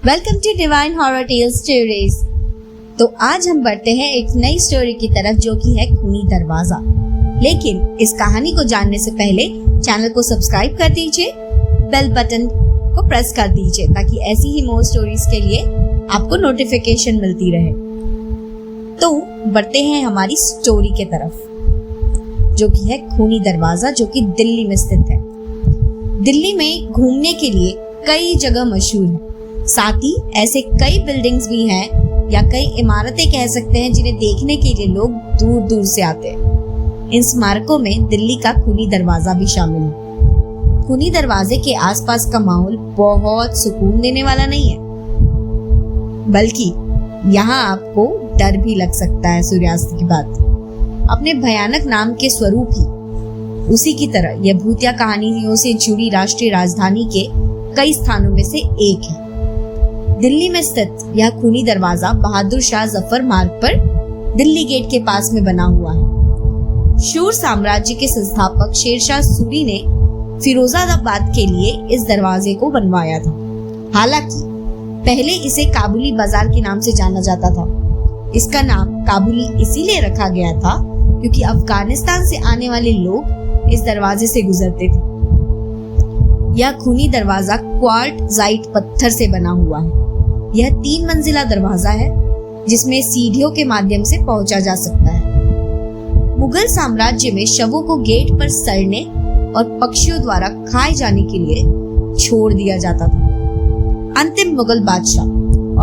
Welcome to divine horror tales stories. तो आज हम बढ़ते हैं एक नई स्टोरी की तरफ जो कि है खूनी दरवाजा। लेकिन इस कहानी को जानने से पहले चैनल को सब्सक्राइब कर दीजिए, बेल बटन को प्रेस कर दीजिए ताकि ऐसी ही मोर स्टोरीज के लिए आपको नोटिफिकेशन मिलती रहे। तो बढ़ते हैं हमारी स्टोरी के तरफ जो कि है खूनी दरवाजा, जो कि दिल्ली में स्थित है। दिल्ली में घूमने के लिए कई जगह मशहूर है, साथ ही ऐसे कई बिल्डिंग्स भी हैं या कई इमारतें कह सकते हैं जिन्हें देखने के लिए लोग दूर दूर से आते हैं। इन स्मारकों में दिल्ली का खूनी दरवाजा भी शामिल है। खूनी दरवाजे के आसपास का माहौल बहुत सुकून देने वाला नहीं है, बल्कि यहाँ आपको डर भी लग सकता है। सूर्यास्त की बात अपने भयानक नाम के स्वरूप ही उसी की तरह यह भूतिया कहानियों से जुड़ी राष्ट्रीय राजधानी के कई स्थानों में से एक है। दिल्ली में स्थित यह खूनी दरवाजा बहादुर शाह जफर मार्ग पर दिल्ली गेट के पास में बना हुआ है। शूर साम्राज्य के संस्थापक शेरशाह सूरी ने फिरोजाबाद के लिए इस दरवाजे को बनवाया था। हालांकि पहले इसे काबुली बाजार के नाम से जाना जाता था। इसका नाम काबुली इसीलिए रखा गया था क्योंकि अफगानिस्तान से आने वाले लोग इस दरवाजे से गुजरते थे। यह खूनी दरवाजा क्वार्टजाइट पत्थर से बना हुआ है। यह 3 मंजिला दरवाजा है जिसमें सीढ़ियों के माध्यम से पहुंचा जा सकता है। मुगल साम्राज्य में शवों को गेट पर सड़ने और पक्षियों द्वारा खाए जाने के लिए छोड़ दिया जाता था। अंतिम मुगल बादशाह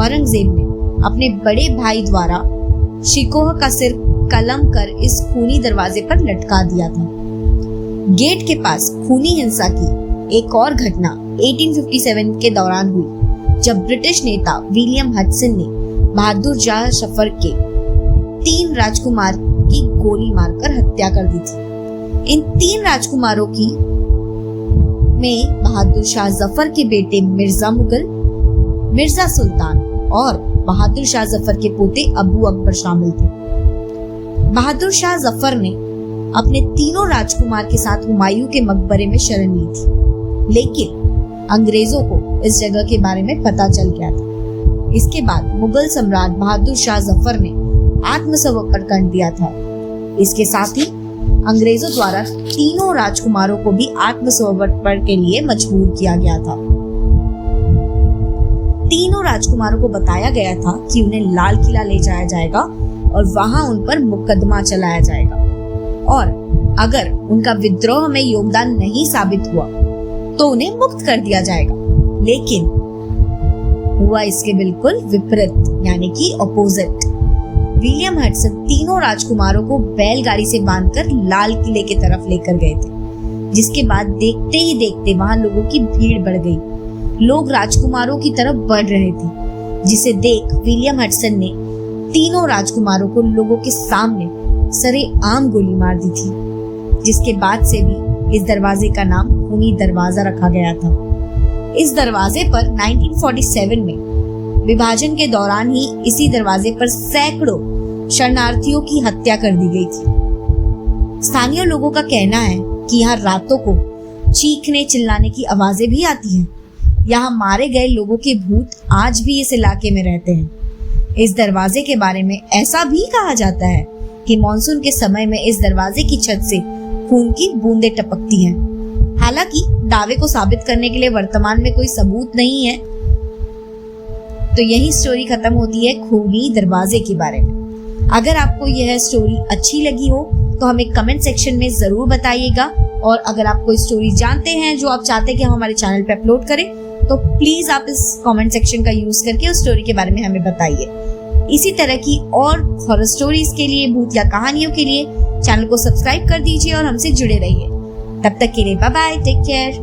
औरंगजेब ने अपने बड़े भाई द्वारा शिकोह का सिर कलम कर इस खूनी दरवाजे पर लटका दिया था। गेट के पास खूनी हिंसा की एक और घटना 1857 के दौरान हुई, जब ब्रिटिश नेता विलियम हडसन ने बहादुर शाह जफर के 3 राजकुमार की गोली मारकर हत्या कर दी थी। इन 3 राजकुमारों की में बहादुर शाह जफर के बेटे मिर्जा मुगल, मिर्जा सुल्तान और बहादुर शाह जफर के पोते अबू अकबर शामिल थे। बहादुर शाह जफर ने अपने तीनों राजकुमार के साथ हुमायूं के मकबरे में शरण ली थी, लेकिन अंग्रेजों को इस जगह के बारे में पता चल गया था। इसके बाद मुगल सम्राट बहादुर शाह जफर ने आत्मसमर्पण कर दिया था। इसके साथ ही अंग्रेजों द्वारा तीनों राजकुमारों को भी आत्मसमर्पण के लिए मजबूर किया गया था। तीनों राजकुमारों को बताया गया था कि उन्हें लाल किला ले जाया जाएगा और वहां उन पर मुकदमा चलाया जाएगा, और अगर उनका विद्रोह में योगदान नहीं साबित हुआ तो उन्हें मुक्त कर दिया जाएगा। लेकिन हुआ इसके बिल्कुल विपरीत, यानी कि ऑपोजिट। विलियम हडसन तीनों राजकुमारों को बैलगाड़ी से बांधकर लाल किले की तरफ लेकर गए थे, जिसके बाद देखते ही देखते वहां लोगों की भीड़ बढ़ गई। लोग राजकुमारों की तरफ बढ़ रहे थे, जिसे देख विलियम हडसन ने तीनों राजकुमारों को लोगों के सामने सरेआम गोली मार दी थी, जिसके बाद से भी इस दरवाजे का नाम खूनी दरवाजा रखा गया था। इस दरवाजे पर 1947 में विभाजन के दौरान ही इसी दरवाजे पर सैकड़ों शरणार्थियों की हत्या कर दी गई थी। स्थानीय लोगों का कहना है कि यहाँ रातों को चीखने चिल्लाने की आवाजें भी आती हैं। यहाँ मारे गए लोगों के भूत आज भी इस इलाके में रहते हैं। इस दरवाजे के बारे में ऐसा भी कहा जाता है कि मॉनसून के समय में इस दरवाजे की छत से खून की बूंदें टपकती हैं। हालांकि दावे को साबित करने के लिए वर्तमान में कोई सबूत नहीं है। तो यही स्टोरी खत्म होती है खूनी दरवाजे के बारे में। अगर आपको यह स्टोरी अच्छी लगी हो तो हमें कमेंट सेक्शन में जरूर बताइएगा, और अगर आप कोई स्टोरी जानते हैं जो आप चाहते हैं कि हम हमारे चैनल पे अपलोड करें तो प्लीज आप इस कमेंट सेक्शन का यूज करके उस स्टोरी के बारे में हमें बताइए। इसी तरह की और हॉरर स्टोरीज के लिए, भूतिया कहानियों के लिए चैनल को सब्सक्राइब कर दीजिए और हमसे जुड़े रहिए। तब तक के लिए बाय बाय, टेक केयर।